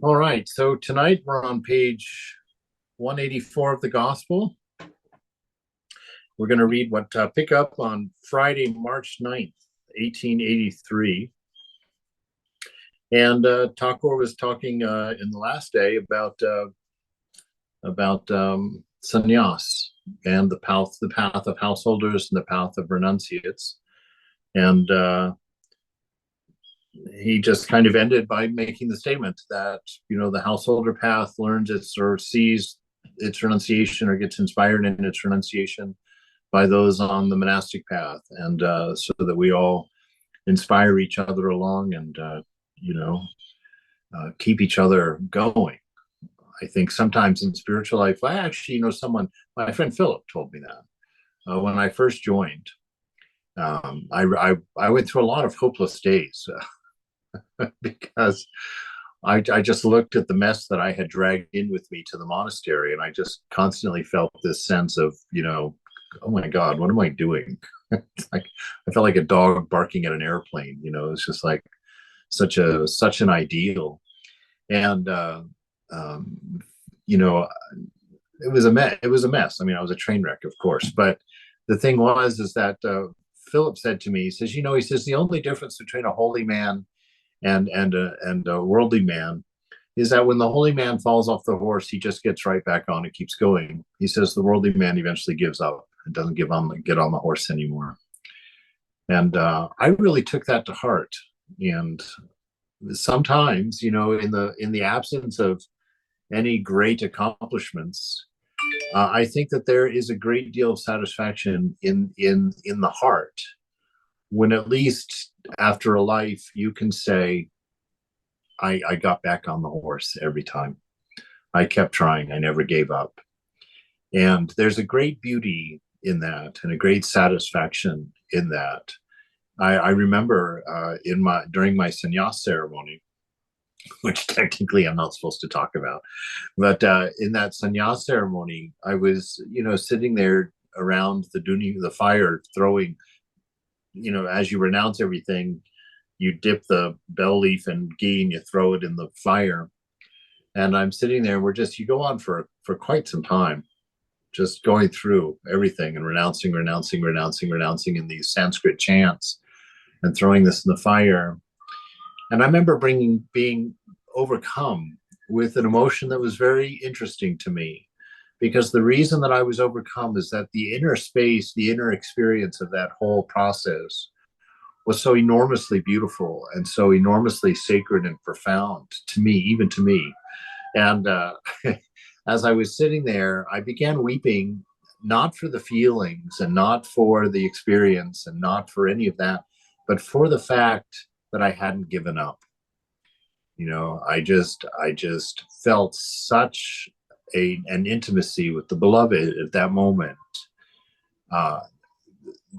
All right, so tonight we're on page 184 of the Gospel. We're going to read pick up on Friday, March 9th, 1883. And Thakur was talking in the last day about sannyas and the path of householders and the path of renunciates. And he just kind of ended by making the statement that the householder path learns its or sees its renunciation or gets inspired in its renunciation by those on the monastic path, and so that we all inspire each other along and keep each other going. I think sometimes in spiritual life, I actually my friend Philip told me that when I first joined. I went through a lot of hopeless days because I just looked at the mess that I had dragged in with me to the monastery, and I just constantly felt this sense of, oh my God, what am I doing? It's like I felt like a dog barking at an airplane. It's just like such an ideal, and um, you know, it was a mess. It was a mess. I mean, I was a train wreck, of course, but the thing is that Philip said to me, he says the only difference between a holy man and a worldly man is that when the holy man falls off the horse, he just gets right back on and keeps going. He says the worldly man eventually gives up and doesn't get on the horse anymore. And I really took that to heart. And sometimes, in the absence of any great accomplishments, I think that there is a great deal of satisfaction in the heart when, at least after a life, you can say, I got back on the horse every time. I kept trying. I never gave up. And there's a great beauty in that and a great satisfaction in that. I remember during my sannyas ceremony, which technically I'm not supposed to talk about, but in that sannyas ceremony, I was, sitting there around the fire, throwing, as you renounce everything, you dip the bell leaf in ghee and you throw it in the fire. And I'm sitting there. You go on for quite some time, just going through everything and renouncing in these Sanskrit chants and throwing this in the fire. And I remember being overcome with an emotion that was very interesting to me, because the reason that I was overcome is that the inner space, the inner experience of that whole process was so enormously beautiful and so enormously sacred and profound to me, even to me. And as I was sitting there, I began weeping, not for the feelings and not for the experience and not for any of that, but for the fact that I hadn't given up. I just felt such an intimacy with the beloved at that moment.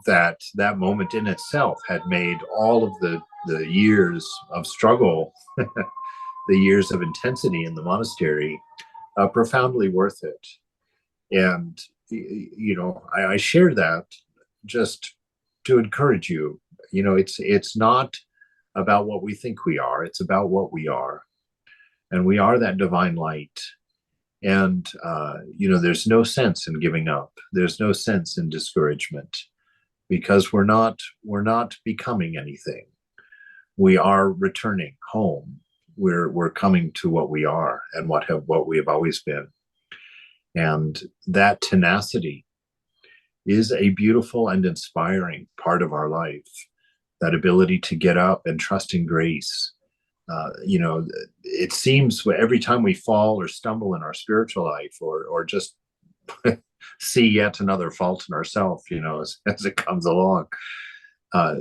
That moment in itself had made all of the years of struggle, the years of intensity in the monastery, profoundly worth it. And I share that just to encourage you. It's not about what we think we are; it's about what we are, and we are that divine light. And there's no sense in giving up. There's no sense in discouragement, because we're not becoming anything. We are returning home. We're coming to what we are and what we have always been. And that tenacity is a beautiful and inspiring part of our life. That ability to get up and trust in grace. It seems every time we fall or stumble in our spiritual life, or just see yet another fault in ourselves, as it comes along, uh,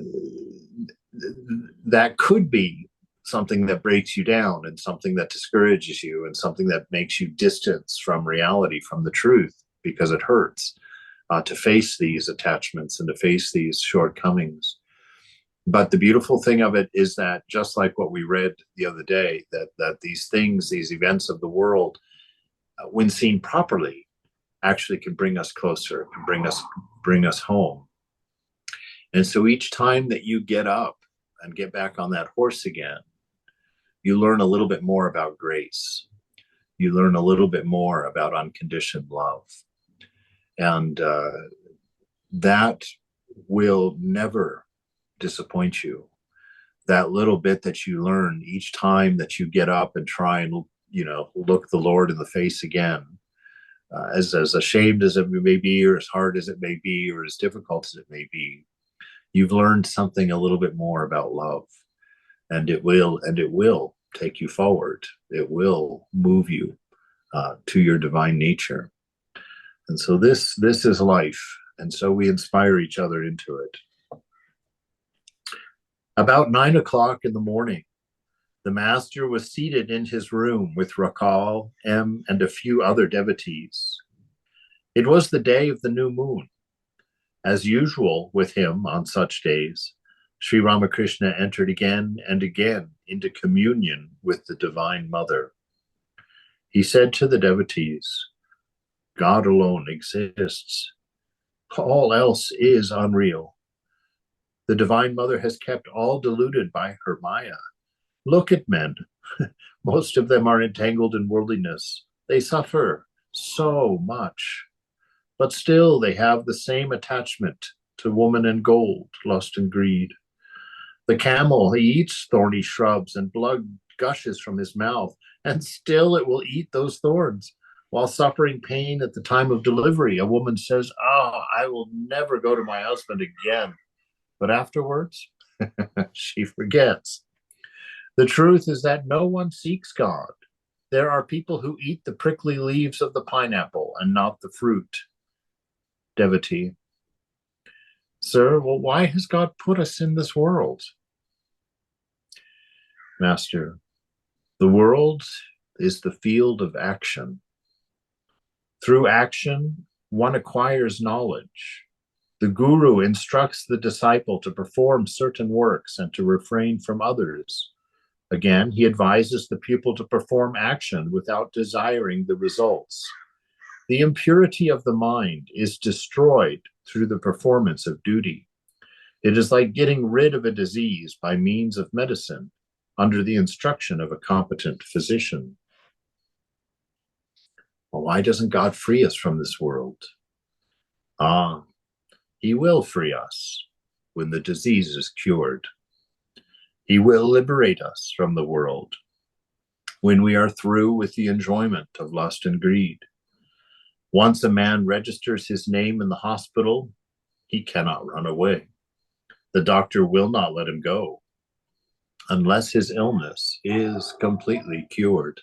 that could be something that breaks you down and something that discourages you and something that makes you distance from reality, from the truth, because it hurts to face these attachments and to face these shortcomings. But the beautiful thing of it is that, just like what we read the other day, that these things, these events of the world, when seen properly, actually can bring us closer, can bring us home. And so each time that you get up and get back on that horse again, you learn a little bit more about grace. You learn a little bit more about unconditioned love. And that will never disappoint you. That little bit that you learn each time that you get up and try and, look the Lord in the face again, as ashamed as it may be, or as hard as it may be, or as difficult as it may be, you've learned something a little bit more about love, and it will take you forward. It will move you to your divine nature. And so this is life, and so we inspire each other into it. About 9 o'clock in the morning, the master was seated in his room with Rakal, M, and a few other devotees. It was the day of the new moon. As usual with him on such days, Sri Ramakrishna entered again and again into communion with the Divine Mother. He said to the devotees, God alone exists. All else is unreal. The Divine Mother has kept all deluded by her Maya. Look at men. Most of them are entangled in worldliness. They suffer so much. But still they have the same attachment to woman and gold, lust and greed. The camel, he eats thorny shrubs and blood gushes from his mouth, and still it will eat those thorns. While suffering pain at the time of delivery, a woman says, I will never go to my husband again. But afterwards, she forgets. The truth is that no one seeks God. There are people who eat the prickly leaves of the pineapple and not the fruit. Devotee. Sir, well, why has God put us in this world? Master, the world is the field of action. Through action, one acquires knowledge. The guru instructs the disciple to perform certain works and to refrain from others. Again, he advises the pupil to perform action without desiring the results. The impurity of the mind is destroyed through the performance of duty. It is like getting rid of a disease by means of medicine under the instruction of a competent physician. Well, why doesn't God free us from this world? He will free us when the disease is cured. He will liberate us from the world when we are through with the enjoyment of lust and greed. Once a man registers his name in the hospital, he cannot run away. The doctor will not let him go unless his illness is completely cured.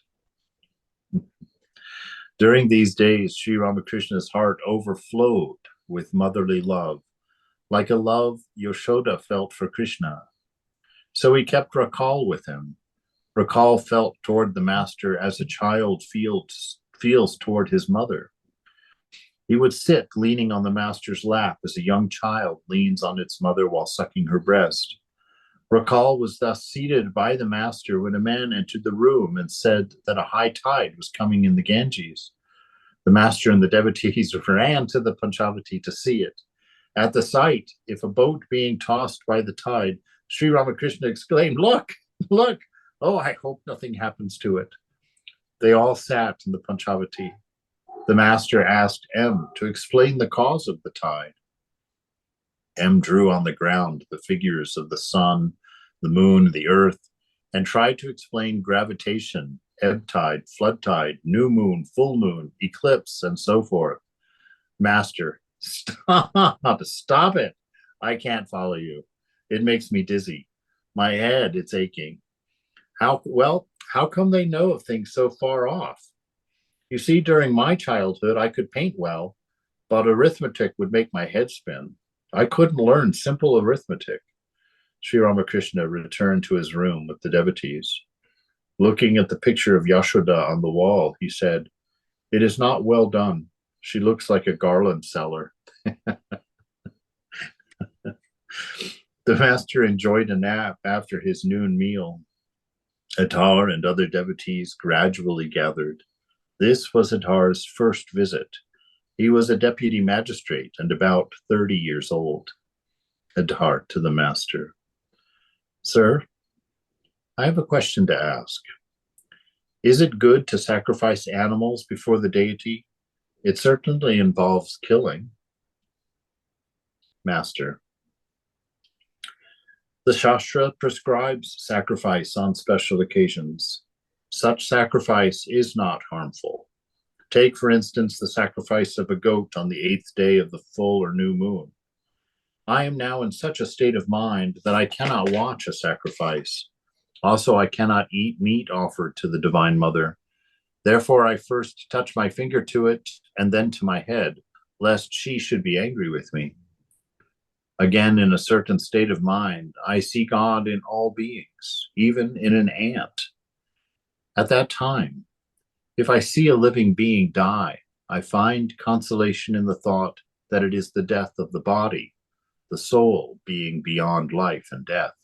During these days, Sri Ramakrishna's heart overflowed with motherly love, like a love Yashoda felt for Krishna. So he kept Rakal with him. Rakal felt toward the master as a child feels toward his mother. He would sit leaning on the master's lap as a young child leans on its mother while sucking her breast. Rakal was thus seated by the master when a man entered the room and said that a high tide was coming in the Ganges. The master and the devotees ran to the Panchavati to see it. At the sight, if a boat being tossed by the tide, Sri Ramakrishna exclaimed, look, look, oh, I hope nothing happens to it. They all sat in the Panchavati. The master asked M to explain the cause of the tide. M drew on the ground the figures of the sun, the moon, the earth, and tried to explain gravitation, ebb tide, flood tide, new moon, full moon, eclipse, and so forth. Master, stop it. I can't follow you. It makes me dizzy. My head, it's aching. How come they know of things so far off? You see, during my childhood, I could paint well, but arithmetic would make my head spin. I couldn't learn simple arithmetic. Sri Ramakrishna returned to his room with the devotees. Looking at the picture of Yashoda on the wall, he said, "It is not well done. She looks like a garland seller." The master enjoyed a nap after his noon meal. Atar and other devotees gradually gathered. This was Atar's first visit. He was a deputy magistrate and about 30 years old. Atar to the master, "Sir, I have a question to ask. Is it good to sacrifice animals before the deity? It certainly involves killing. Master. The Shastra prescribes sacrifice on special occasions. Such sacrifice is not harmful. Take, for instance, the sacrifice of a goat on the 8th day of the full or new moon. I am now in such a state of mind that I cannot watch a sacrifice. Also, I cannot eat meat offered to the Divine Mother. Therefore, I first touch my finger to it and then to my head, lest she should be angry with me. Again, in a certain state of mind, I see God in all beings, even in an ant. At that time, if I see a living being die, I find consolation in the thought that it is the death of the body, the soul being beyond life and death.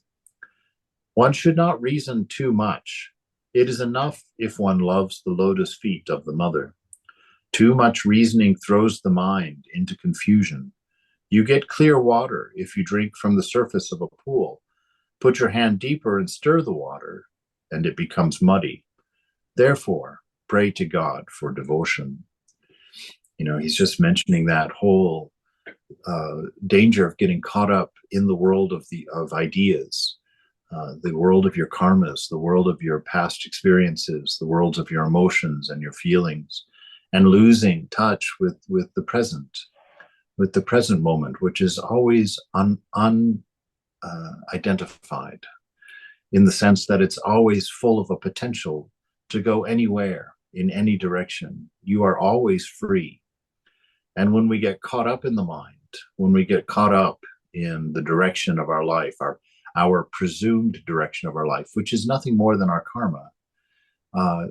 One should not reason too much. It is enough if one loves the lotus feet of the mother. Too much reasoning throws the mind into confusion. You get clear water if you drink from the surface of a pool. Put your hand deeper and stir the water, and it becomes muddy. Therefore, pray to God for devotion. He's just mentioning that whole danger of getting caught up in the world of ideas, the world of your karmas, the world of your past experiences, the worlds of your emotions and your feelings, and losing touch with the present, with the present moment, which is always unidentified, in the sense that it's always full of a potential to go anywhere, in any direction. You are always free. And when we get caught up in the mind, when we get caught up in the direction of our life, our presumed direction of our life, which is nothing more than our karma,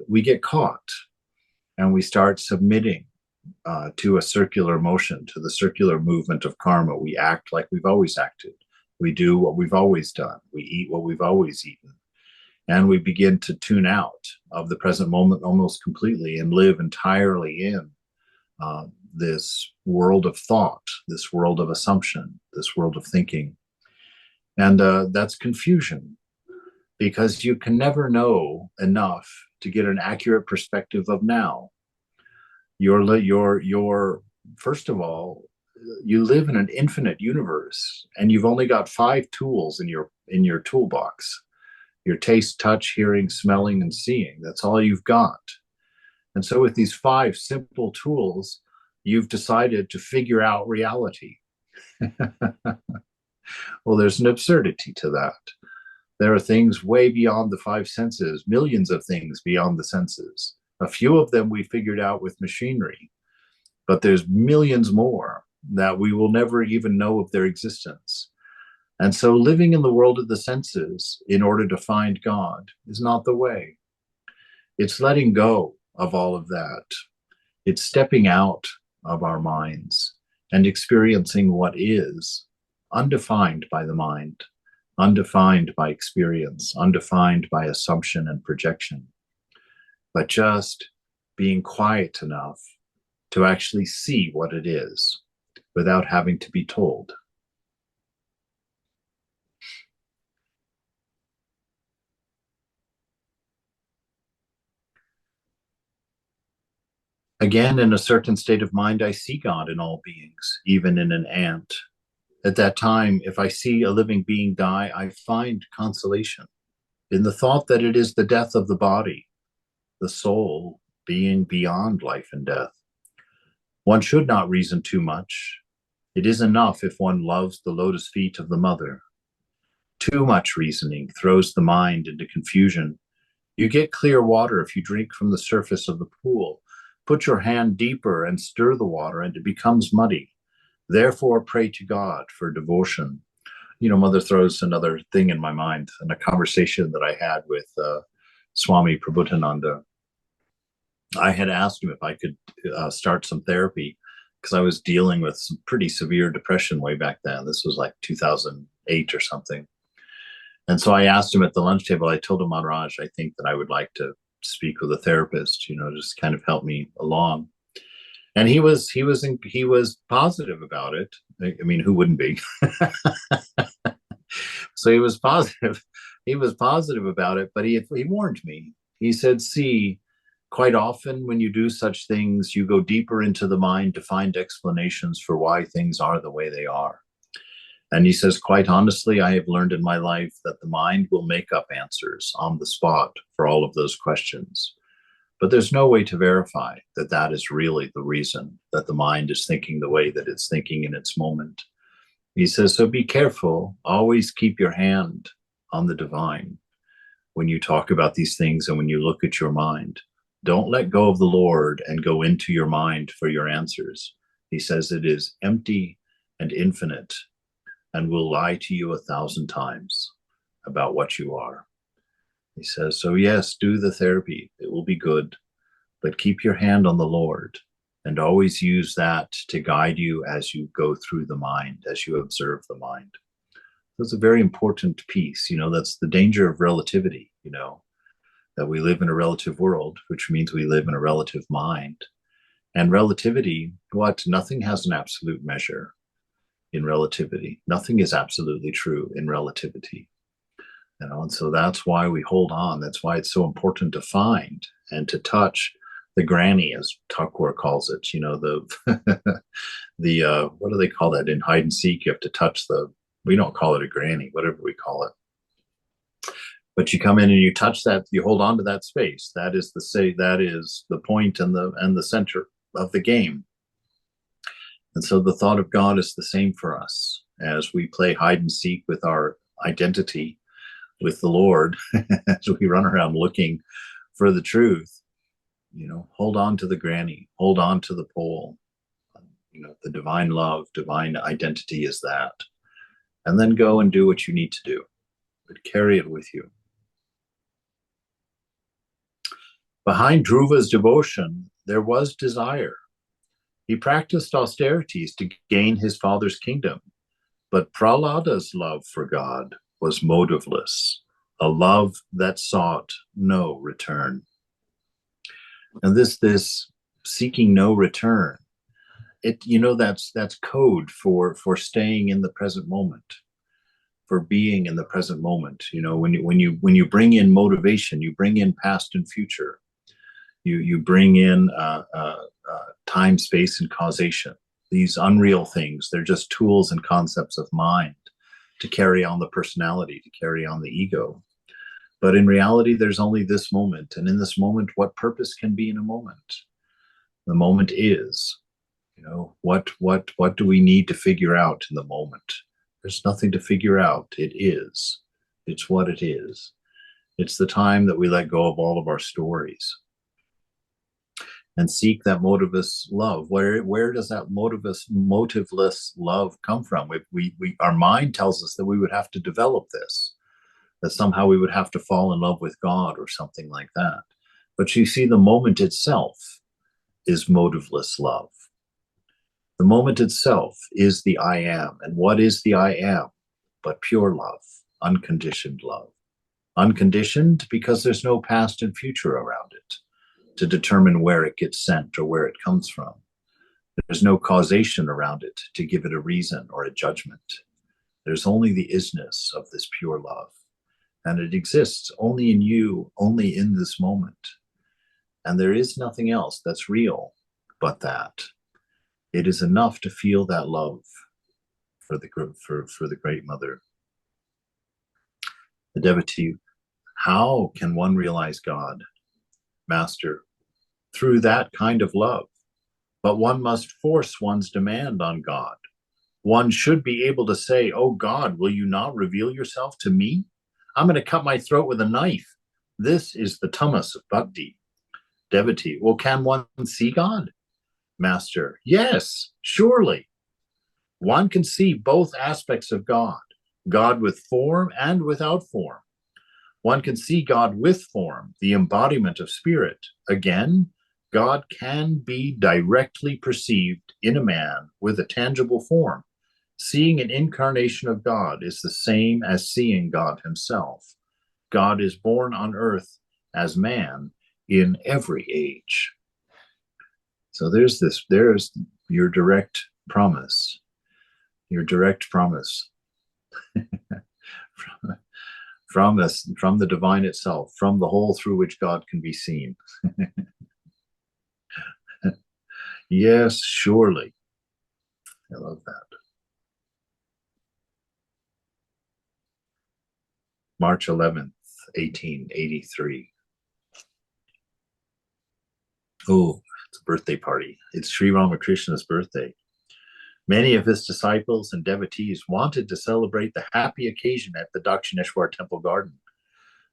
we get caught and we start submitting to a circular motion, to the circular movement of karma. We act like we've always acted. We do what we've always done. We eat what we've always eaten. And we begin to tune out of the present moment almost completely and live entirely in this world of thought, this world of assumption, this world of thinking. And that's confusion, because you can never know enough to get an accurate perspective of now. You're first of all, you live in an infinite universe, and you've only got 5 tools in your toolbox. Your taste, touch, hearing, smelling, and seeing. That's all you've got. And so with these 5 simple tools, you've decided to figure out reality. Well, there's an absurdity to that. There are things way beyond the 5 senses, millions of things beyond the senses. A few of them we figured out with machinery, but there's millions more that we will never even know of their existence. And so living in the world of the senses in order to find God is not the way. It's letting go of all of that. It's stepping out of our minds and experiencing what is, undefined by the mind, undefined by experience, undefined by assumption and projection, but just being quiet enough to actually see what it is without having to be told. Again, in a certain state of mind, I see God in all beings, even in an ant. At that time, if I see a living being die, I find consolation in the thought that it is the death of the body, the soul being beyond life and death. One should not reason too much. It is enough if one loves the lotus feet of the mother. Too much reasoning throws the mind into confusion. You get clear water if you drink from the surface of the pool. Put your hand deeper and stir the water, and it becomes muddy. Therefore, pray to God for devotion. Mother throws another thing in my mind, in a conversation that I had with Swami Prabhutananda. I had asked him if I could start some therapy, because I was dealing with some pretty severe depression way back then. This was like 2008 or something. And so I asked him at the lunch table, I told him, Maharaj, I think that I would like to speak with a therapist, just kind of help me along. And he was positive about it. I mean, who wouldn't be? So he was positive, he was positive about it, but he warned me. He said, see, quite often when you do such things, you go deeper into the mind to find explanations for why things are the way they are. And he says, quite honestly, I have learned in my life that the mind will make up answers on the spot for all of those questions. But there's no way to verify that that is really the reason that the mind is thinking the way that it's thinking in its moment. He says, so be careful. Always keep your hand on the divine when you talk about these things and when you look at your mind. Don't let go of the Lord and go into your mind for your answers. He says it is empty and infinite and will lie to you 1,000 times about what you are. He says, so yes, do the therapy. It will be good, but keep your hand on the Lord and always use that to guide you as you go through the mind, as you observe the mind. That's a very important piece. That's the danger of relativity, that we live in a relative world, which means we live in a relative mind. And relativity, nothing has an absolute measure in relativity. Nothing is absolutely true in relativity. And so that's why we hold on. That's why it's so important to find and to touch the granny, as Thakur calls it. The what do they call that in hide and seek? You have to touch we don't call it a granny, whatever we call it. But you come in and you touch that, you hold on to that space. That is the point and the center of the game. And so the thought of God is the same for us as we play hide and seek with our identity with the Lord, as we run around looking for the truth. Hold on to the granny, hold on to the pole. The divine love, divine identity is that. And then go and do what you need to do, but carry it with you. Behind Dhruva's devotion, there was desire. He practiced austerities to gain his father's kingdom, but Prahlada's love for God was motiveless, a love that sought no return. And this seeking no return, that's code for staying in the present moment, for being in the present moment. When you bring in motivation, you bring in past and future. You bring in time, space, and causation. These unreal things, they're just tools and concepts of mind to carry on the personality, to carry on the ego. But in reality, there's only this moment. And in this moment, what purpose can be in a moment? The moment is, what do we need to figure out in the moment? There's nothing to figure out. It is. It's what it is. It's the time that we let go of all of our stories and seek that motiveless love. Where does that motiveless love come from? Our mind tells us that we would have to develop this, that somehow we would have to fall in love with God or something like that. But you see, the moment itself is motiveless love. The moment itself is the I am. And what is the I am but pure love, unconditioned love? Unconditioned because there's no past and future around it to determine where it gets sent or where it comes from. There's no causation around it to give it a reason or a judgment. There's only the isness of this pure love. And it exists only in you, only in this moment. And there is nothing else that's real but that. It is enough to feel that love for the Great Mother. The devotee, how can one realize God, Master? Through that kind of love. But one must force one's demand on God. One should be able to say, oh God, will you not reveal yourself to me? I'm going to cut my throat with a knife. This is the tamas of bhakti. Devotee, well, can one see God? Master, yes, surely. One can see both aspects of God, God with form and without form. One can see God with form, the embodiment of spirit. Again, God can be directly perceived in a man with a tangible form. Seeing an incarnation of God is the same as seeing God himself. God is born on earth as man in every age. So there's your direct promise. Your direct promise from us, from the divine itself, from the hole through which God can be seen. Yes, surely. I love that. March 11th, 1883. Oh, it's a birthday party. It's Sri Ramakrishna's birthday. Many of his disciples and devotees wanted to celebrate the happy occasion at the Dakshineshwar temple garden.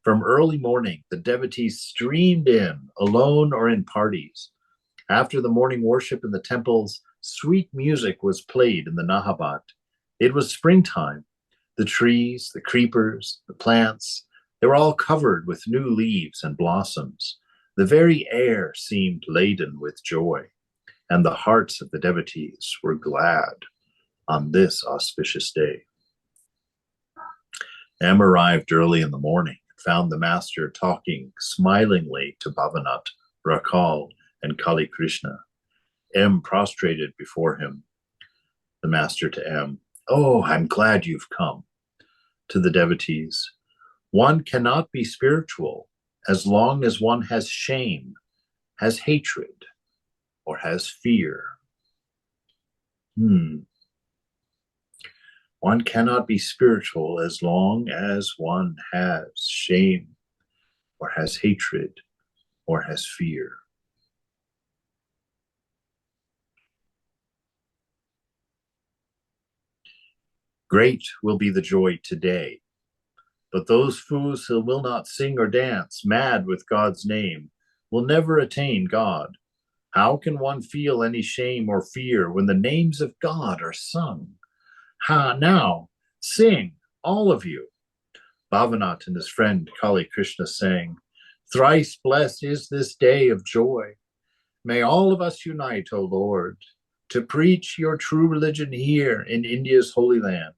From early morning, the devotees streamed in, alone or in parties. After the morning worship in the temples, sweet music was played in the Nahabat. It was springtime. The trees, the creepers, the plants, they were all covered with new leaves and blossoms. The very air seemed laden with joy, and the hearts of the devotees were glad on this auspicious day. M arrived early in the morning and found the master talking smilingly to Bhavanat, Rakal, and Kali Krishna. M prostrated before him. The master to M, "Oh, I'm glad you've come." To the devotees, "One cannot be spiritual as long as one has shame, has hatred, or has fear." One cannot be spiritual as long as one has shame, or has hatred, or has fear. Great will be the joy today, but those fools who will not sing or dance, mad with God's name, will never attain God. How can one feel any shame or fear when the names of God are sung? Now, sing, all of you. Bhavanat and his friend Kali Krishna sang, "Thrice blessed is this day of joy. May all of us unite, O Lord, to preach your true religion here in India's holy land.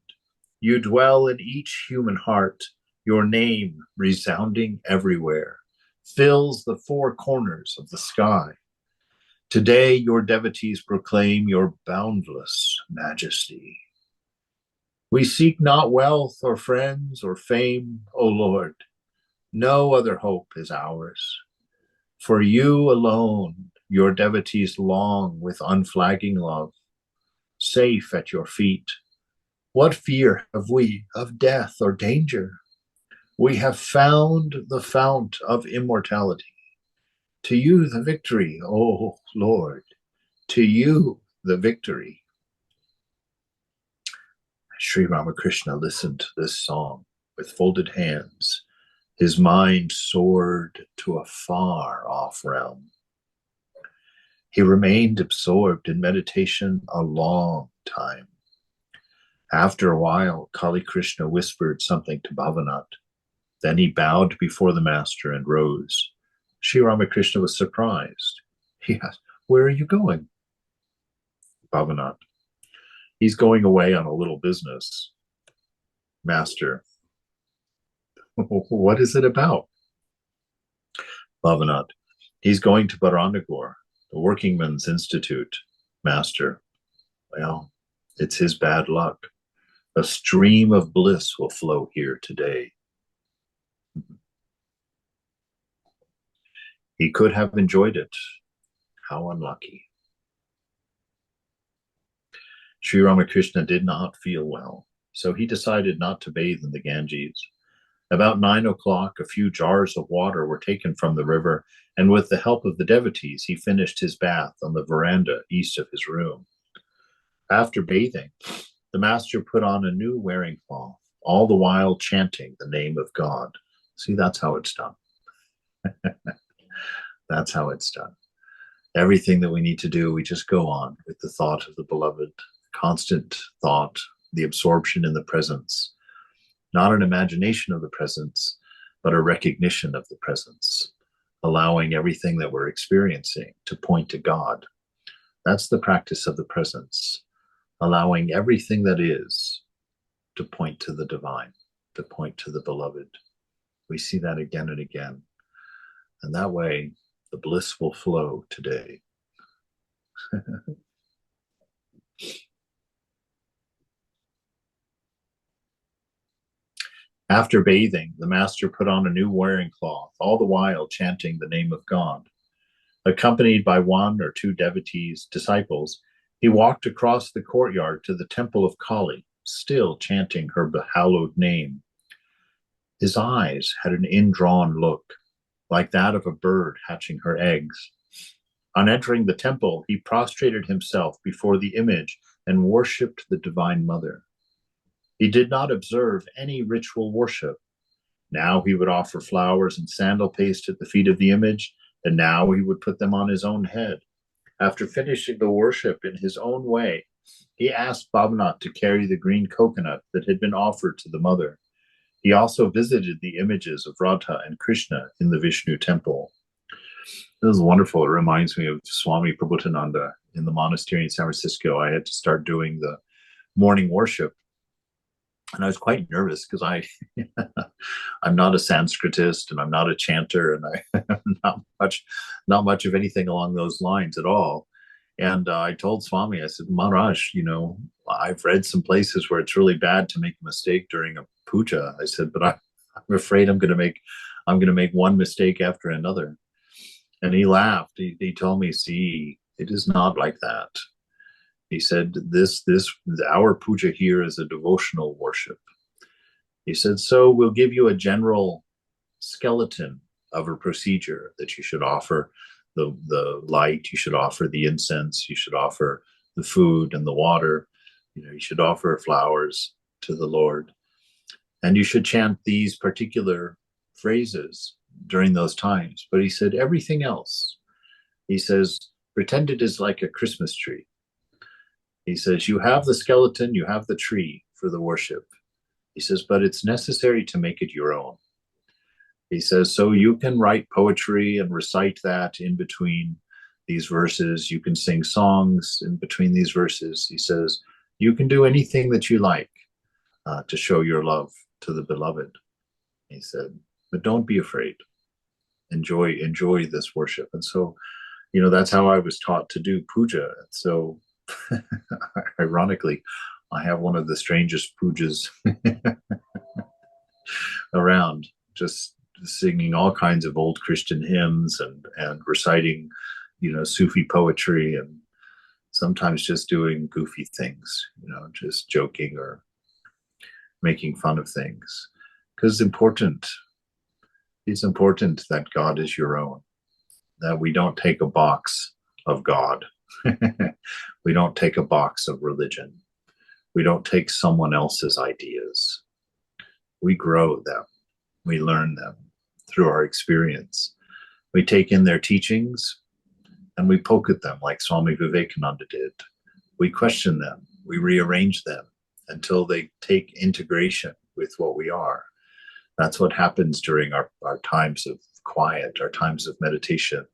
You dwell in each human heart. Your name, resounding everywhere, fills the four corners of the sky. Today, your devotees proclaim your boundless majesty. We seek not wealth or friends or fame, O Lord. No other hope is ours. For you alone, your devotees long with unflagging love. Safe at your feet, what fear have we of death or danger? We have found the fount of immortality. To you the victory, O Lord. To you the victory." Sri Ramakrishna listened to this song with folded hands. His mind soared to a far off realm. He remained absorbed in meditation a long time. After a while, Kali Krishna whispered something to Bhavanat. Then he bowed before the master and rose. Sri Ramakrishna was surprised. He asked, "Where are you going?" Bhavanat, "He's going away on a little business." Master, "What is it about?" Bhavanat, "He's going to Baranagar, the Workingmen's Institute." Master, "Well, it's his bad luck. A stream of bliss will flow here today." He could have enjoyed it. How unlucky. Sri Ramakrishna did not feel well, so he decided not to bathe in the Ganges. About 9 o'clock, a few jars of water were taken from the river, and with the help of the devotees, he finished his bath on the veranda east of his room. After bathing, the master put on a new wearing cloth, all the while chanting the name of God. See, that's how it's done. That's how it's done. Everything that we need to do, we just go on with the thought of the beloved, constant thought, the absorption in the presence, not an imagination of the presence, but a recognition of the presence, allowing everything that we're experiencing to point to God. That's the practice of the presence, allowing everything that is to point to the divine, to point to the beloved. We see that again and again. And that way, the bliss will flow today. After bathing, the master put on a new wearing cloth, all the while chanting the name of God. Accompanied by one or two devotees, disciples, he walked across the courtyard to the temple of Kali, still chanting her hallowed name. His eyes had an indrawn look, like that of a bird hatching her eggs. On entering the temple, he prostrated himself before the image and worshipped the Divine Mother. He did not observe any ritual worship. Now he would offer flowers and sandal paste at the feet of the image, and now he would put them on his own head. After finishing the worship in his own way, he asked Bhavanath to carry the green coconut that had been offered to the mother. He also visited the images of Radha and Krishna in the Vishnu temple. It was wonderful. It reminds me of Swami Prabhupada in the monastery in San Francisco. I had to start doing the morning worship, and I was quite nervous because I'm not a Sanskritist and I'm not a chanter, and I'm not much of anything along those lines at all. And I told Swami, I said, Maharaj, I've read some places where it's really bad to make a mistake during a puja. I said, but I'm afraid I'm going to make one mistake after another. And he laughed. He told me, see, it is not like that. He said, our puja here is a devotional worship. He said, so we'll give you a general skeleton of a procedure that you should offer the light, you should offer the incense, you should offer the food and the water, you should offer flowers to the Lord. And you should chant these particular phrases during those times. But he said, everything else, he says, pretend it is like a Christmas tree. He says, you have the skeleton, you have the tree for the worship. He says, but it's necessary to make it your own. He says, so you can write poetry and recite that in between these verses. You can sing songs in between these verses. He says, you can do anything that you like to show your love to the beloved. He said, but don't be afraid. Enjoy this worship. And so, that's how I was taught to do puja. And so, ironically, I have one of the strangest pujas around, just singing all kinds of old Christian hymns and reciting, Sufi poetry, and sometimes just doing goofy things, just joking or making fun of things. Because it's important that God is your own, that we don't take a box of God. We don't take a box of religion. We don't take someone else's ideas. We grow them. We learn them through our experience. We take in their teachings and we poke at them like Swami Vivekananda did. We question them. We rearrange them until they take integration with what we are. That's what happens during our times of quiet, our times of meditation,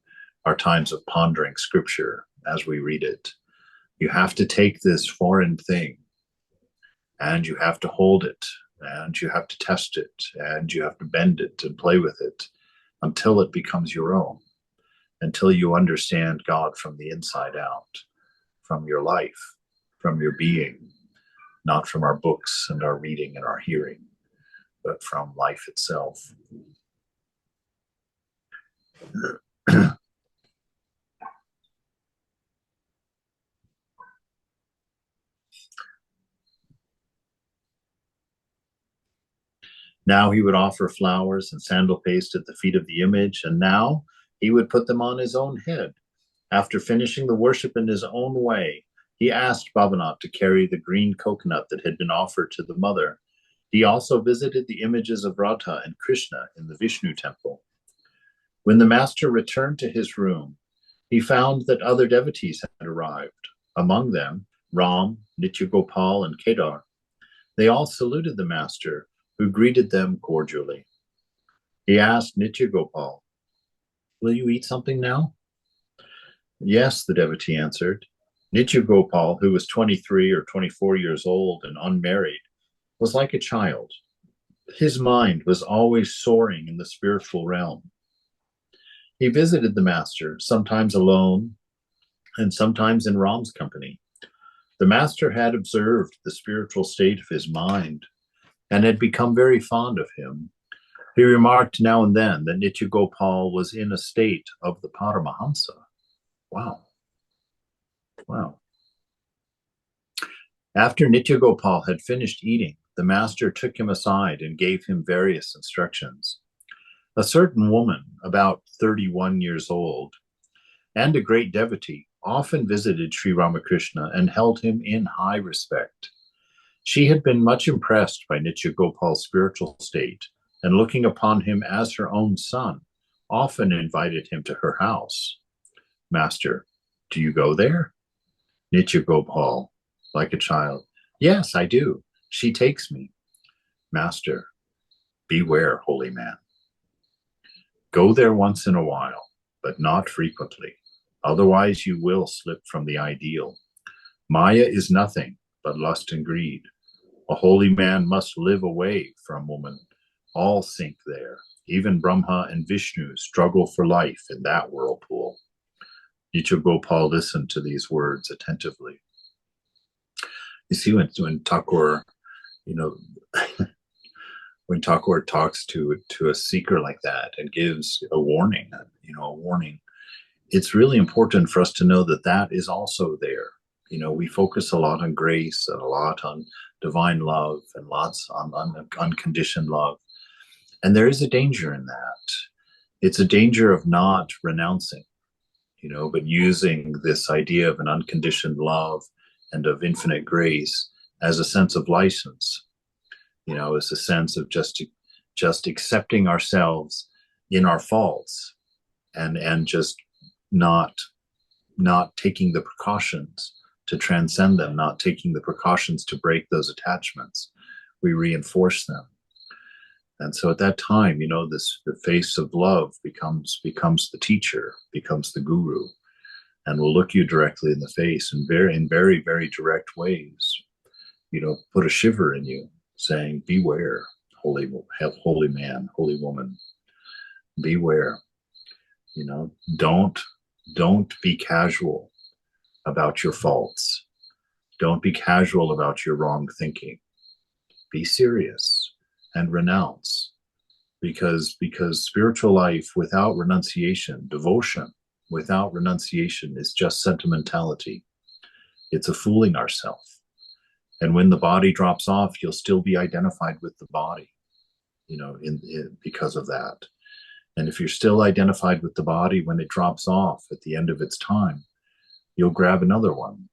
our times of pondering scripture as we read it. You have to take this foreign thing and you have to hold it and you have to test it and you have to bend it and play with it until it becomes your own, until you understand God from the inside out, from your life, from your being, not from our books and our reading and our hearing, but from life itself. Now he would offer flowers and sandal paste at the feet of the image, and now he would put them on his own head. After finishing the worship in his own way, he asked Bhavanath to carry the green coconut that had been offered to the mother. He also visited the images of Radha and Krishna in the Vishnu temple. When the master returned to his room, he found that other devotees had arrived, among them Ram, Nityagopal, and Kedar. They all saluted the master, who greeted them cordially. He asked Nityagopal, "Will you eat something now?" "Yes," the devotee answered. Nityagopal, who was 23 or 24 years old and unmarried, was like a child. His mind was always soaring in the spiritual realm. He visited the master, sometimes alone and sometimes in Ram's company. The master had observed the spiritual state of his mind and had become very fond of him. He remarked now and then that Nitya Gopal was in a state of the Paramahamsa. Wow. Wow. After Nitya Gopal had finished eating, the master took him aside and gave him various instructions. A certain woman, about 31 years old, and a great devotee, often visited Sri Ramakrishna and held him in high respect. She had been much impressed by Nitya Gopal's spiritual state, and looking upon him as her own son, often invited him to her house. Master, do you go there? Nitya Gopal, like a child. Yes, I do. She takes me. Master, beware, holy man. Go there once in a while, but not frequently. Otherwise, you will slip from the ideal. Maya is nothing but lust and greed. A holy man must live away from woman. All sink there. Even Brahma and Vishnu struggle for life in that whirlpool. Nitya Gopal listened to these words attentively. You see, when Thakur, you know, when Thakur talks to a seeker like that and gives a warning, it's really important for us to know that that is also there. We focus a lot on grace and a lot on divine love and lots on unconditioned love. And there is a danger in that. It's a danger of not renouncing, but using this idea of an unconditioned love and of infinite grace as a sense of license, as a sense of just accepting ourselves in our faults and just not taking the precautions to transcend them, not taking the precautions to break those attachments. We reinforce them. And so at that time, the face of love becomes the teacher, becomes the guru, and will look you directly in the face in very, very direct ways, put a shiver in you, saying, beware, holy man, holy woman, beware. Don't be casual about your faults. Don't be casual about your wrong thinking. Be serious and renounce, because spiritual life without renunciation, devotion without renunciation, is just sentimentality. It's a fooling ourselves. And when the body drops off, you'll still be identified with the body, because of that. And if you're still identified with the body when it drops off at the end of its time, you'll grab another one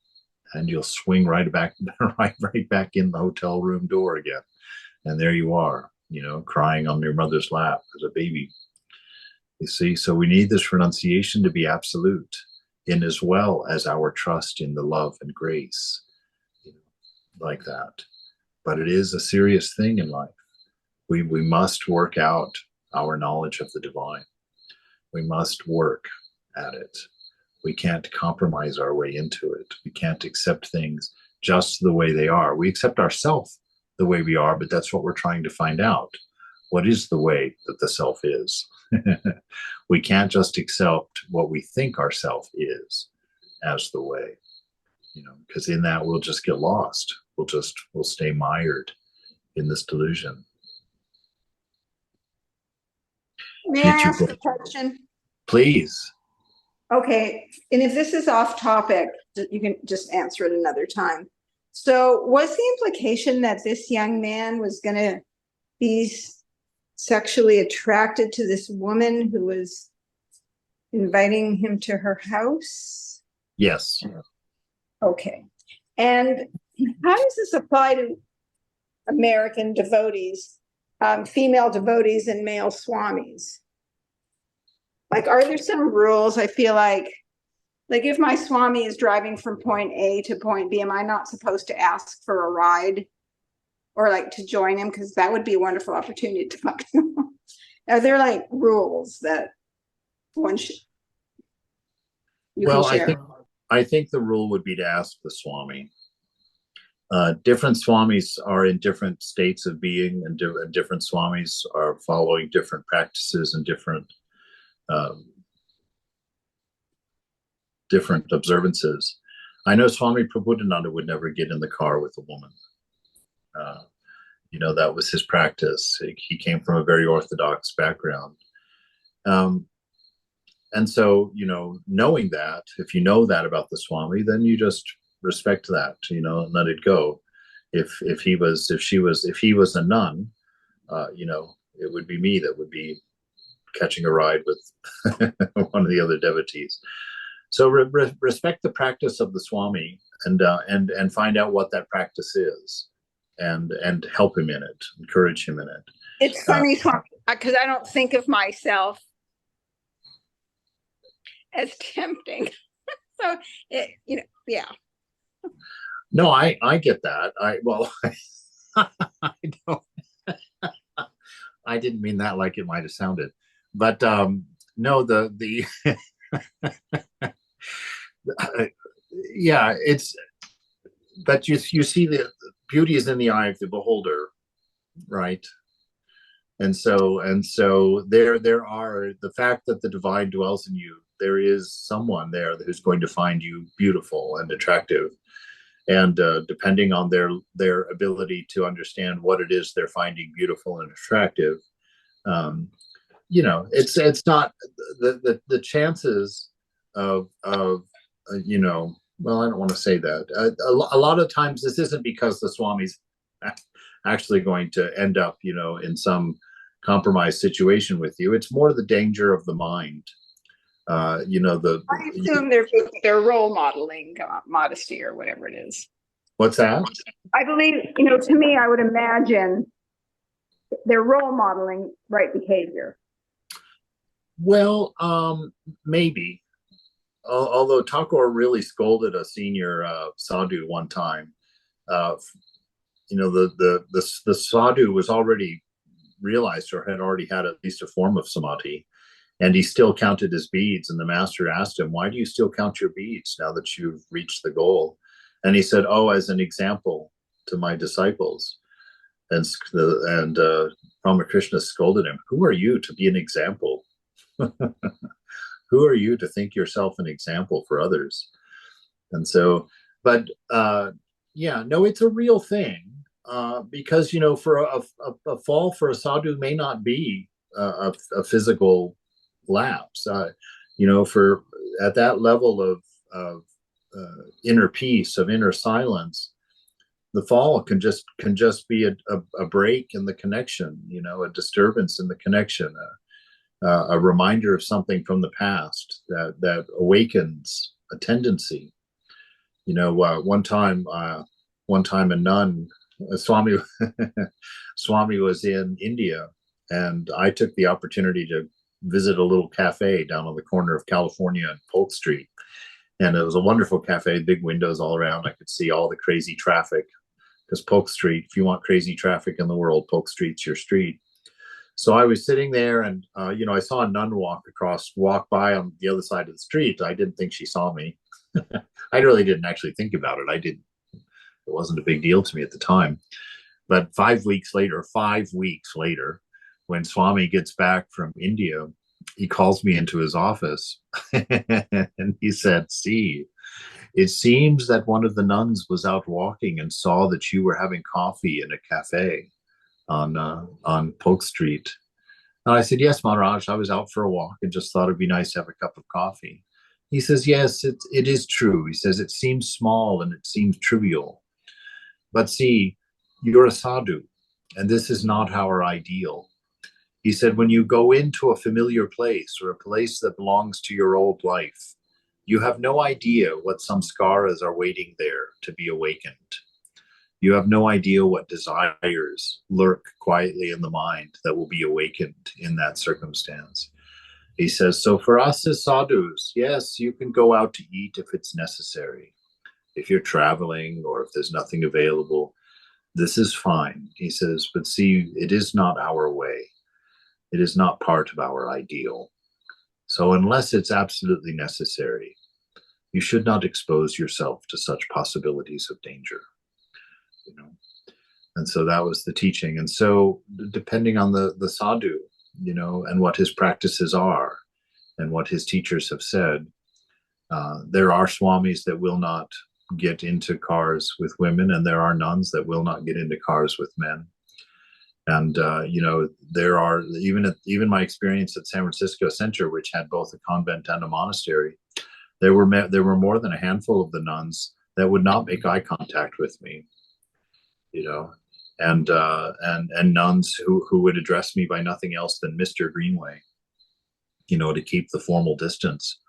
and you'll swing right back in the hotel room door again. And there you are, crying on your mother's lap as a baby. You see, so we need this renunciation to be absolute, in as well as our trust in the love and grace, like that. But it is a serious thing in life. We must work out our knowledge of the divine. We must work at it. We can't compromise our way into it. We can't accept things just the way they are. We accept ourselves the way we are, but that's what we're trying to find out. What is the way that the self is? We can't just accept what we think our self is as the way, because in that we'll just get lost. We'll stay mired in this delusion. May I ask a question? Please. Okay, and if this is off topic, you can just answer it another time. So was the implication that this young man was going to be sexually attracted to this woman who was inviting him to her house? Yes. Okay. And how does this apply to American devotees, female devotees and male swamis? Like, are there some rules? I feel like if my swami is driving from point A to point B, am I not supposed to ask for a ride or like to join him? Because that would be a wonderful opportunity to fuck him. Are there like rules that one should? Well, I think the rule would be to ask the swami. Different swamis are in different states of being, and different swamis are following different practices and different observances. I know Swami Prabhupada would never get in the car with a woman. That was his practice. He came from a very orthodox background. Um, and so, knowing that, if you know that about the Swami, then you just respect that, and let it go. If he was a nun, it would be me that would be catching a ride with one of the other devotees. So respect the practice of the Swami, and find out what that practice is, and help him in it, encourage him in it. It's funny, because I don't think of myself as tempting. So yeah. No, I get that. I don't. I didn't mean that like it might have sounded, but no, the yeah, it's, but you see the beauty is in the eye of the beholder, right? And so there are, the fact that the divine dwells in you, there is someone there who's going to find you beautiful and attractive, and depending on their ability to understand what it is they're finding beautiful and attractive, it's not the chances of well, I don't want to say that. A lot of times this isn't because the Swami's actually going to end up, in some compromised situation with you. It's more the danger of the mind. I assume they're role modeling modesty or whatever it is. What's that? I believe, to me, I would imagine they're role modeling right behavior. Well, maybe. Although Thakur really scolded a senior sadhu one time. The sadhu was already realized, or had already had at least a form of samadhi, and he still counted his beads. And the master asked him, "Why do you still count your beads now that you've reached the goal?" And he said, "Oh, as an example to my disciples." And Ramakrishna scolded him, "Who are you to be an example? Who are you to think yourself an example for others?" And so, but no, it's a real thing, because for a fall for a sadhu may not be a physical lapse. For at that level of inner peace, of inner silence, the fall can just be a break in the connection, a disturbance in the connection, a reminder of something from the past that awakens a tendency. One time a nun, Swami Swami was in India, and I took the opportunity to visit a little cafe down on the corner of California and Polk Street. And it was a wonderful cafe, big windows all around. I could see all the crazy traffic, because Polk Street, if you want crazy traffic in the world, Polk Street's your street. So I was sitting there, and I saw a nun walk by on the other side of the street. I didn't think she saw me. I really didn't actually think about it. It wasn't a big deal to me at the time. But 5 weeks later, when Swami gets back from India, he calls me into his office and he said, "See, it seems that one of the nuns was out walking and saw that you were having coffee in a cafe on Polk Street." And I said, "Yes, Maharaj, I was out for a walk and just thought it'd be nice to have a cup of coffee." He says, "Yes, it is true." He says, "It seems small and it seems trivial. But see, you're a sadhu, and this is not our ideal." He said, "When you go into a familiar place, or a place that belongs to your old life, you have no idea what samskaras are waiting there to be awakened. You have no idea what desires lurk quietly in the mind that will be awakened in that circumstance." He says, "So for us as sadhus, yes, you can go out to eat if it's necessary. If you're traveling or if there's nothing available, this is fine." He says, "But see, it is not our way. It is not part of our ideal. So unless it's absolutely necessary, you should not expose yourself to such possibilities of danger." And so that was the teaching. And so depending on the sadhu, and what his practices are and what his teachers have said, there are swamis that will not get into cars with women, and there are nuns that will not get into cars with men. And there are even my experience at San Francisco Center, which had both a convent and a monastery. There were more than a handful of the nuns that would not make eye contact with me, you know, and nuns who would address me by nothing else than Mr. Greenway, to keep the formal distance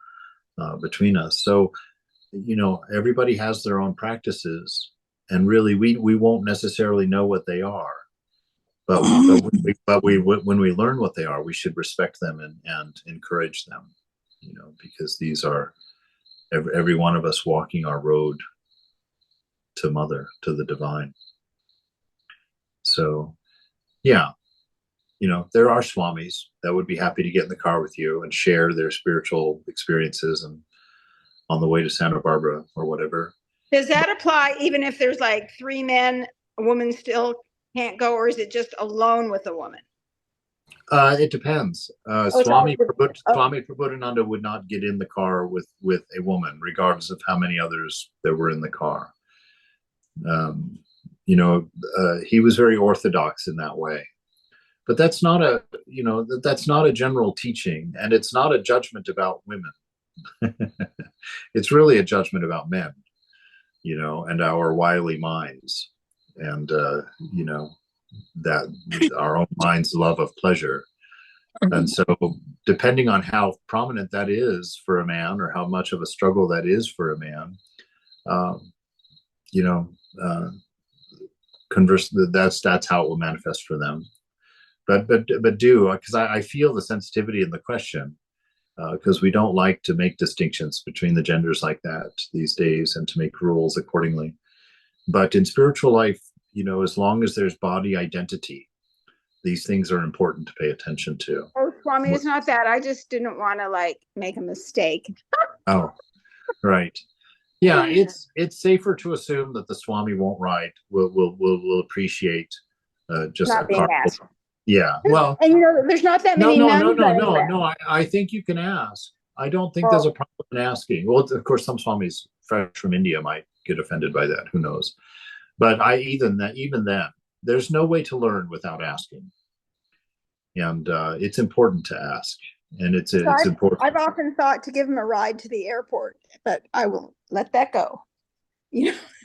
between us. So, everybody has their own practices, and really, we won't necessarily know what they are. But when we learn what they are, we should respect them and encourage them, because these are every one of us walking our road to Mother, to the divine. So, yeah, there are swamis that would be happy to get in the car with you and share their spiritual experiences and on the way to Santa Barbara or whatever. Does that apply even if there's like 3 men, a woman still can't go, or is it just alone with a woman? It depends. Swami Prabodhananda would not get in the car with a woman, regardless of how many others there were in the car. He was very orthodox in that way. But that's not a general teaching, and it's not a judgment about women. It's really a judgment about men, and our wily minds, and that our own mind's love of pleasure. And so, depending on how prominent that is for a man, or how much of a struggle that is for a man, converse, that's how it will manifest for them. But because I feel the sensitivity in the question, because we don't like to make distinctions between the genders like that these days, and to make rules accordingly. But in spiritual life, as long as there's body identity, these things are important to pay attention to. Oh, Swami, it's not that. I just didn't want to make a mistake. Oh, right. Yeah, it's safer to assume that the Swami won't ride. Will appreciate just not a being asked. Yeah, well, and there's not that many. No. I think you can ask. I don't think there's a problem in asking. Well, of course, some swamis fresh from India might get offended by that. Who knows? But even then, there's no way to learn without asking, and it's important to ask. And it's important. I've often thought to give him a ride to the airport, but I will let that go.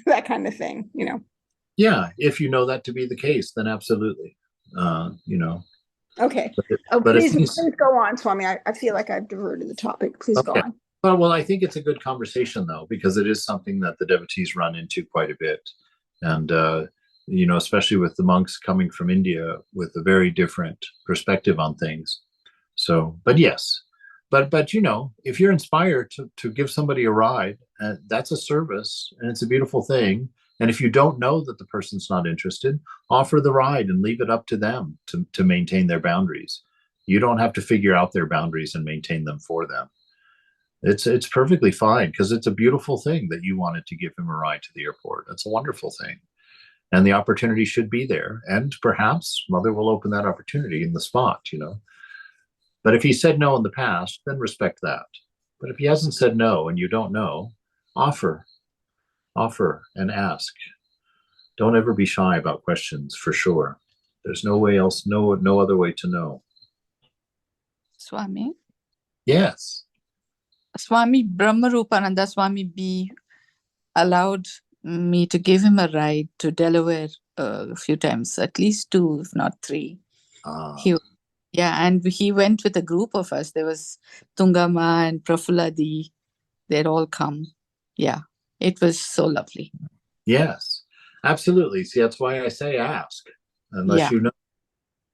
That kind of thing. Yeah, if you know that to be the case, then absolutely. Okay. Please go on, Swami. I feel like I've diverted the topic. Please go on. Well, I think it's a good conversation, though, because it is something that the devotees run into quite a bit. And, especially with the monks coming from India with a very different perspective on things. So, but yes, but if you're inspired to give somebody a ride, that's a service, and it's a beautiful thing. And if you don't know that the person's not interested, offer the ride and leave it up to them to maintain their boundaries. You don't have to figure out their boundaries and maintain them for them. It's perfectly fine, because it's a beautiful thing that you wanted to give him a ride to the airport. That's a wonderful thing. And the opportunity should be there. And perhaps Mother will open that opportunity in the spot, But if he said no in the past, then respect that. But if he hasn't said no and you don't know, offer and ask. Don't ever be shy about questions, for sure. There's no other way to know. Swami? Yes. Swami Brahmarupananda Swami B allowed me to give him a ride to Delaware a few times, at least 2, if not 3. And he went with a group of us. There was Tungama and Prafuladi. They'd all come. Yeah. It was so lovely. Yes, absolutely. See, that's why I say ask, unless you know.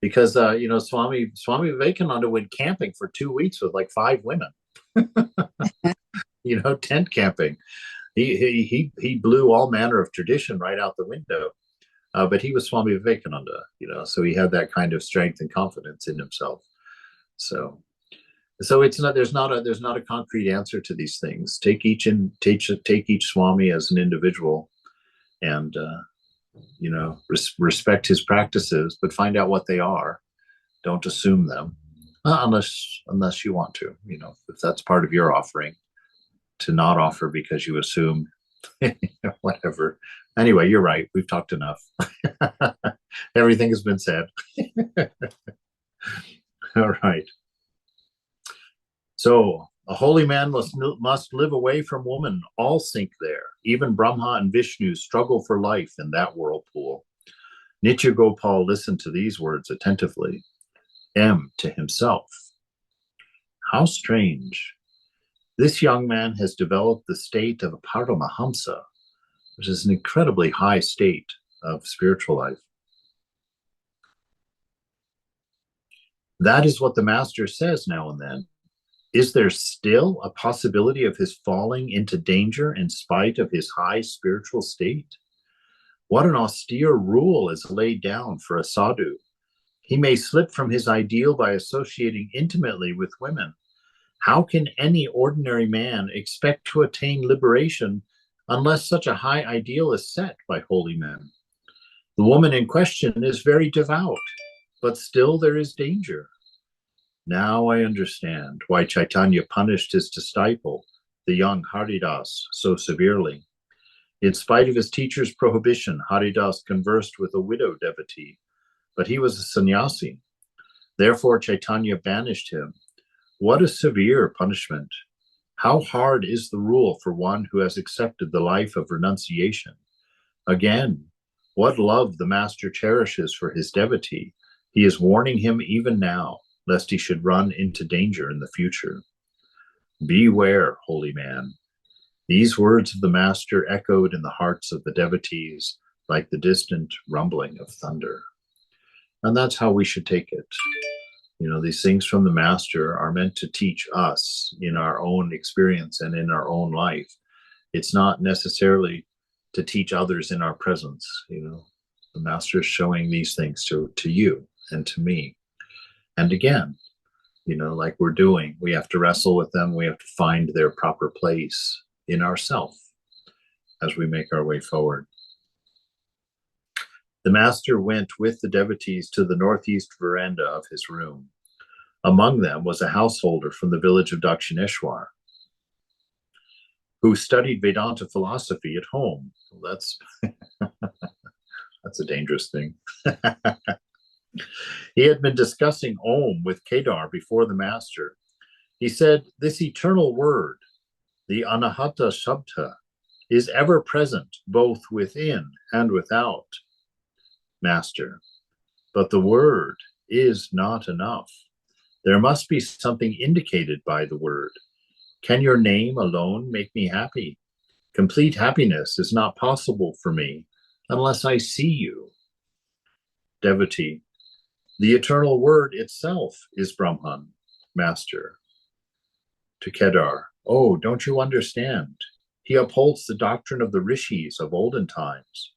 Because, Swami Vivekananda went camping for 2 weeks with like 5 women. Tent camping. He blew all manner of tradition right out the window. But he was Swami Vivekananda, so he had that kind of strength and confidence in himself. So it's not, there's not a concrete answer to these things. Take each Swami as an individual, and respect his practices, but find out what they are. Don't assume them, unless you want to. If that's part of your offering, to not offer because you assume, whatever. Anyway, you're right. We've talked enough. Everything has been said. All right. So a holy man must live away from woman. All sink there. Even Brahma and Vishnu struggle for life in that whirlpool. Nitya Gopal listened to these words attentively. M to himself. How strange. This young man has developed the state of a Paramahamsa, which is an incredibly high state of spiritual life. That is what the master says now and then. Is there still a possibility of his falling into danger in spite of his high spiritual state? What an austere rule is laid down for a sadhu. He may slip from his ideal by associating intimately with women. How can any ordinary man expect to attain liberation unless such a high ideal is set by holy men? The woman in question is very devout, but still there is danger. Now I understand why Chaitanya punished his disciple, the young Haridas, so severely. In spite of his teacher's prohibition, Haridas conversed with a widow devotee, but he was a sannyasi. Therefore, Chaitanya banished him. What a severe punishment! How hard is the rule for one who has accepted the life of renunciation? Again, what love the master cherishes for his devotee. He is warning him even now, lest he should run into danger in the future. Beware, holy man. These words of the master echoed in the hearts of the devotees like the distant rumbling of thunder. And that's how we should take it. You know, these things from the master are meant to teach us in our own experience and in our own life. It's not necessarily to teach others in our presence. You know, the master is showing these things to you and to me. And again, you know, like we're doing, we have to wrestle with them. We have to find their proper place in ourself as we make our way forward. The master went with the devotees to the northeast veranda of his room. Among them was a householder from the village of Dakshineshwar, who studied Vedanta philosophy at home. Well, that's a dangerous thing. He had been discussing Om with Kedar before the master. He said, this eternal word, the Anahata Shabda, is ever present both within and without. Master, but the word is not enough. There must be something indicated by the word. Can your name alone make me happy? Complete happiness is not possible for me unless I see you. Devotee, the eternal word itself is Brahman. Master, to Kedar, oh, don't you understand? He upholds the doctrine of the rishis of olden times.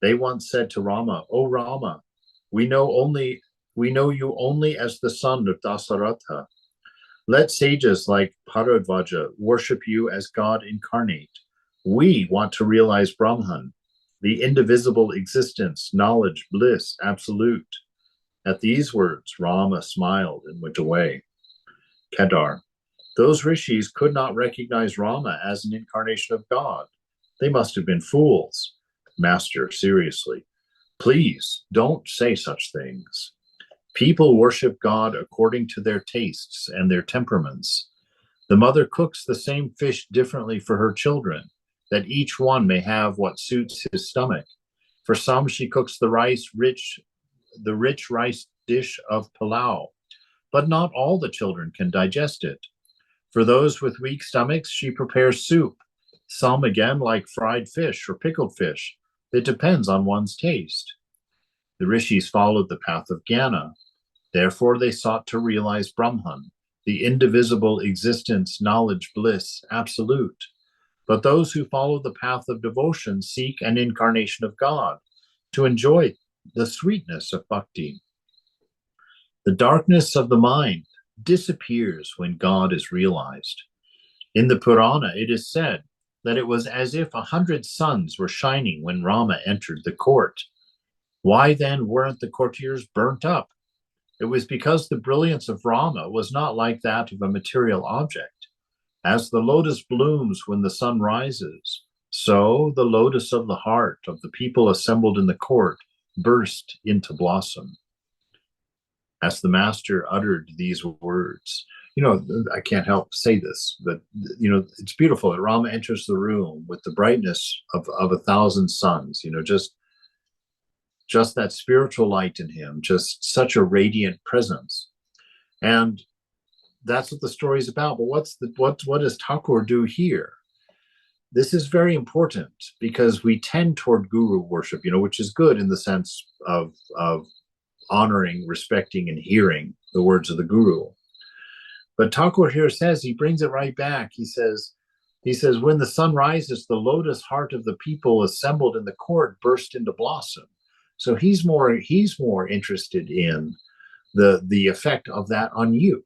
They once said to Rama, "O Rama, we know you only as the son of Dasaratha. Let sages like Bharadvaja worship you as God incarnate. We want to realize Brahman, the indivisible existence, knowledge, bliss, absolute." At these words, Rama smiled and went away. Kedar, those rishis could not recognize Rama as an incarnation of God. They must have been fools. Master, seriously, please don't say such things. People worship God according to their tastes and their temperaments. The mother cooks the same fish differently for her children, that each one may have what suits his stomach. For some, she cooks the rich rice dish of pilau, but not all the children can digest it. For those with weak stomachs, she prepares soup. Some again like fried fish or pickled fish. It depends on one's taste. The rishis followed the path of Jnana. Therefore, they sought to realize Brahman, the indivisible existence, knowledge, bliss, absolute. But those who follow the path of devotion seek an incarnation of God to enjoy the sweetness of bhakti. The darkness of the mind disappears when God is realized. In the Purana, it is said that it was as if 100 suns were shining when Rama entered the court. Why then weren't the courtiers burnt up? It was because the brilliance of Rama was not like that of a material object. As the lotus blooms when the sun rises, so the lotus of the heart of the people assembled in the court burst into blossom. As the master uttered these words, I can't help say this, but it's beautiful that Rama enters the room with the brightness of 1,000 suns, just that spiritual light in him, just such a radiant presence. And that's what the story is about. But what does Thakur do here? This is very important because we tend toward guru worship, which is good in the sense of honoring, respecting, and hearing the words of the guru. But Thakur here says, he brings it right back. He says, when the sun rises, the lotus heart of the people assembled in the court burst into blossom. So he's more interested in the effect of that on you.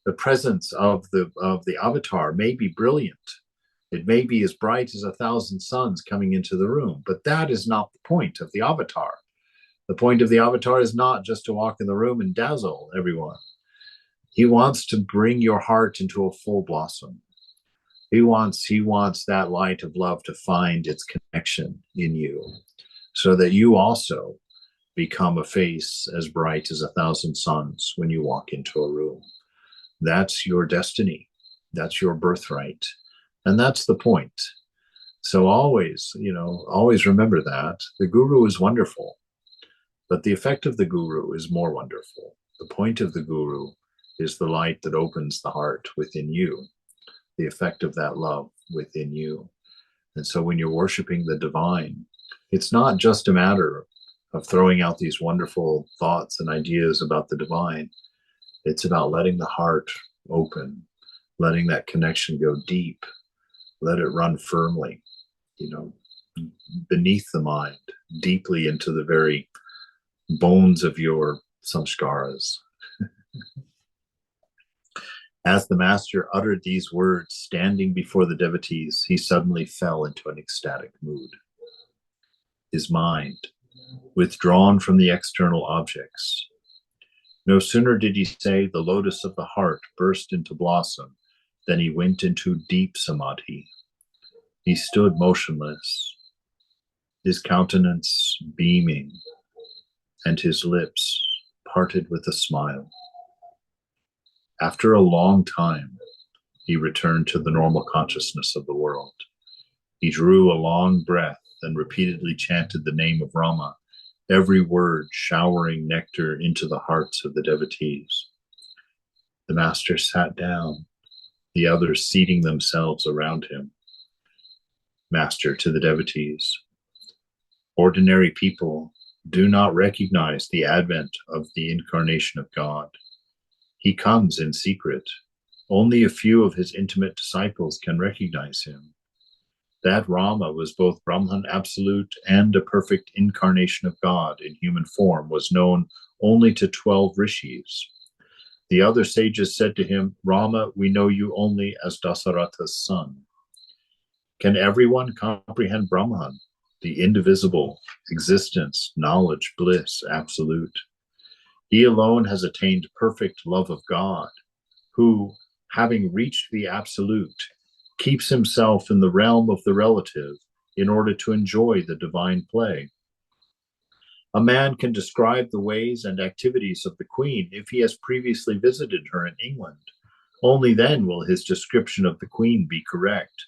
The presence of the avatar may be brilliant. It may be as bright as 1,000 suns coming into the room, but that is not the point of the avatar. The point of the avatar is not just to walk in the room and dazzle everyone. He wants to bring your heart into a full blossom. He wants that light of love to find its connection in you, so that you also become a face as bright as 1,000 suns when you walk into a room. That's your destiny. That's your birthright. And that's the point. So always remember that. The guru is wonderful, but the effect of the guru is more wonderful. The point of the guru is the light that opens the heart within you, the effect of that love within you. And so when you're worshiping the divine, it's not just a matter of throwing out these wonderful thoughts and ideas about the divine. It's about letting the heart open, letting that connection go deep, let it run firmly, beneath the mind, deeply into the very bones of your samskaras. As the master uttered these words, standing before the devotees, he suddenly fell into an ecstatic mood. His mind, withdrawn from the external objects. No sooner did he say, the lotus of the heart burst into blossom, than he went into deep samadhi. He stood motionless, his countenance beaming, and his lips parted with a smile. After a long time, he returned to the normal consciousness of the world. He drew a long breath and repeatedly chanted the name of Rama, every word showering nectar into the hearts of the devotees. The master sat down, the others seating themselves around him. Master to the devotees, ordinary people do not recognize the advent of the incarnation of God. He comes in secret. Only a few of his intimate disciples can recognize him. That Rama was both Brahman absolute and a perfect incarnation of God in human form was known only to 12 rishis. The other sages said to him, Rama, we know you only as Dasaratha's son. Can everyone comprehend Brahman, the indivisible, existence, knowledge, bliss, absolute? He alone has attained perfect love of God, who, having reached the absolute, keeps himself in the realm of the relative in order to enjoy the divine play. A man can describe the ways and activities of the Queen if he has previously visited her in England. Only then will his description of the Queen be correct.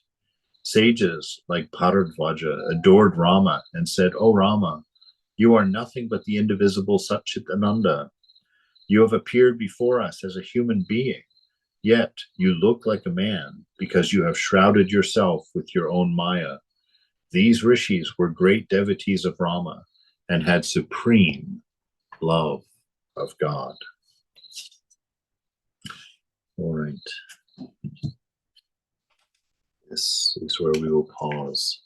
Sages like Bharadvaja adored Rama and said, O Rama, you are nothing but the indivisible Satchitananda. You have appeared before us as a human being, yet you look like a man because you have shrouded yourself with your own Maya. These rishis were great devotees of Rama and had supreme love of God. All right. This is where we will pause.